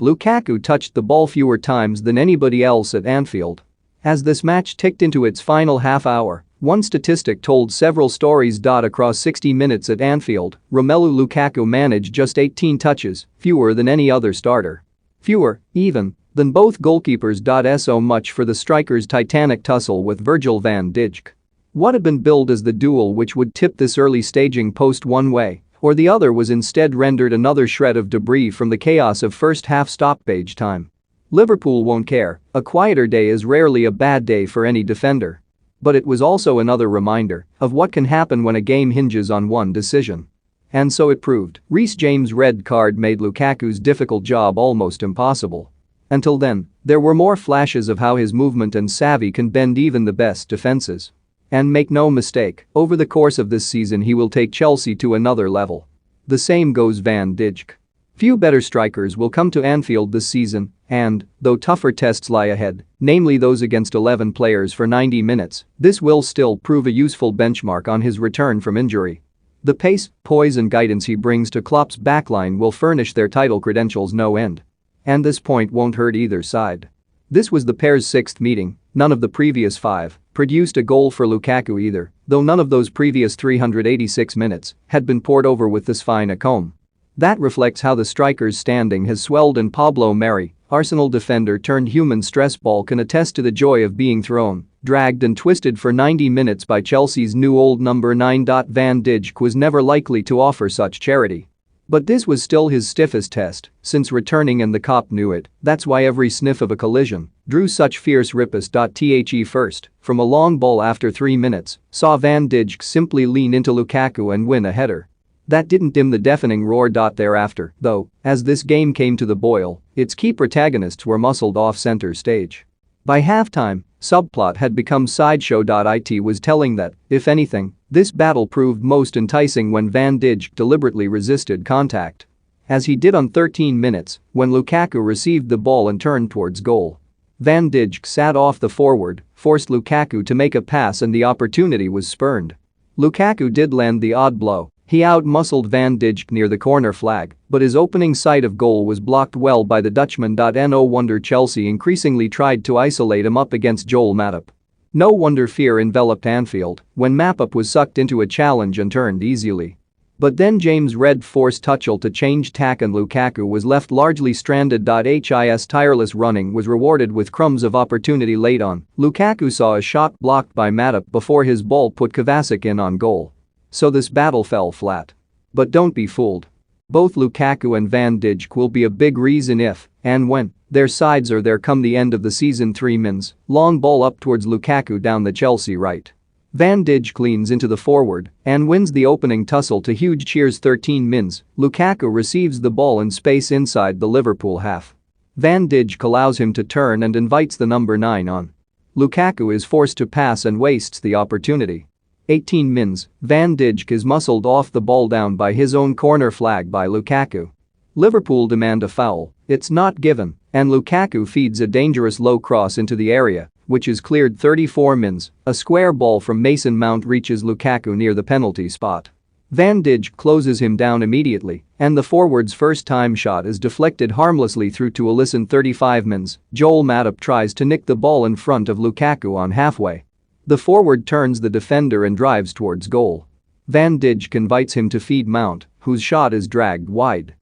Lukaku touched the ball fewer times than anybody else at Anfield. As this match ticked into its final half hour, one statistic told several stories. Across 60 minutes at Anfield, Romelu Lukaku managed just 18 touches, fewer than any other starter. Fewer, even, than both goalkeepers. So much for the striker's titanic tussle with Virgil van Dijk. What had been billed as the duel which would tip this early staging post one way or the other was instead rendered another shred of debris from the chaos of first-half stoppage time. Liverpool won't care, a quieter day is rarely a bad day for any defender. But it was also another reminder of what can happen when a game hinges on one decision. And so it proved. Reece James' red card made Lukaku's difficult job almost impossible. Until then, there were more flashes of how his movement and savvy can bend even the best defenses. And make no mistake, over the course of this season he will take Chelsea to another level. The same goes Van Dijk. Few better strikers will come to Anfield this season, and, though tougher tests lie ahead, namely those against 11 players for 90 minutes, this will still prove a useful benchmark on his return from injury. The pace, poise and guidance he brings to Klopp's backline will furnish their title credentials no end. And this point won't hurt either side. This was the pair's sixth meeting, none of the previous 5 produced a goal for Lukaku either, though none of those previous 386 minutes had been poured over with this fine a comb. That reflects how the striker's standing has swelled, and Pablo Mari, Arsenal defender turned human stress ball, can attest to the joy of being thrown, dragged and twisted for 90 minutes by Chelsea's new old number 9. Van Dijk was never likely to offer such charity. But this was still his stiffest test since returning, and the cop knew it. That's why every sniff of a collision drew such fierce riposte. The first, from a long ball after 3 minutes, saw Van Dijk simply lean into Lukaku and win a header. That didn't dim the deafening roar. Thereafter, though, as this game came to the boil, its key protagonists were muscled off center stage. By halftime, subplot had become sideshow. It was telling that, if anything, this battle proved most enticing when Van Dijk deliberately resisted contact. As he did on 13 minutes, when Lukaku received the ball and turned towards goal. Van Dijk sat off the forward, forced Lukaku to make a pass, and the opportunity was spurned. Lukaku did land the odd blow. He out-muscled Van Dijk near the corner flag, but his opening sight of goal was blocked well by the Dutchman. No wonder Chelsea increasingly tried to isolate him up against Joel Matip. No wonder fear enveloped Anfield when Matip was sucked into a challenge and turned easily. But then James' red forced Tuchel to change tack, and Lukaku was left largely stranded. His tireless running was rewarded with crumbs of opportunity late on. Lukaku saw a shot blocked by Matip before his ball put Kovacic in on goal. So this battle fell flat. But don't be fooled. Both Lukaku and Van Dijk will be a big reason if, and when, their sides are there come the end of the season. 3 mins, long ball up towards Lukaku down the Chelsea right. Van Dijk leans into the forward and wins the opening tussle to huge cheers. 13 mins, Lukaku receives the ball in space inside the Liverpool half. Van Dijk allows him to turn and invites the number 9 on. Lukaku is forced to pass and wastes the opportunity. 18 mins, Van Dijk is muscled off the ball down by his own corner flag by Lukaku. Liverpool demand a foul, it's not given, and Lukaku feeds a dangerous low cross into the area, which is cleared. 34 mins, a square ball from Mason Mount reaches Lukaku near the penalty spot. Van Dijk closes him down immediately, and the forward's first-time shot is deflected harmlessly through to Alisson. 35 mins, Joel Matip tries to nick the ball in front of Lukaku on halfway. The forward turns the defender and drives towards goal. Van Dijk invites him to feed Mount, whose shot is dragged wide.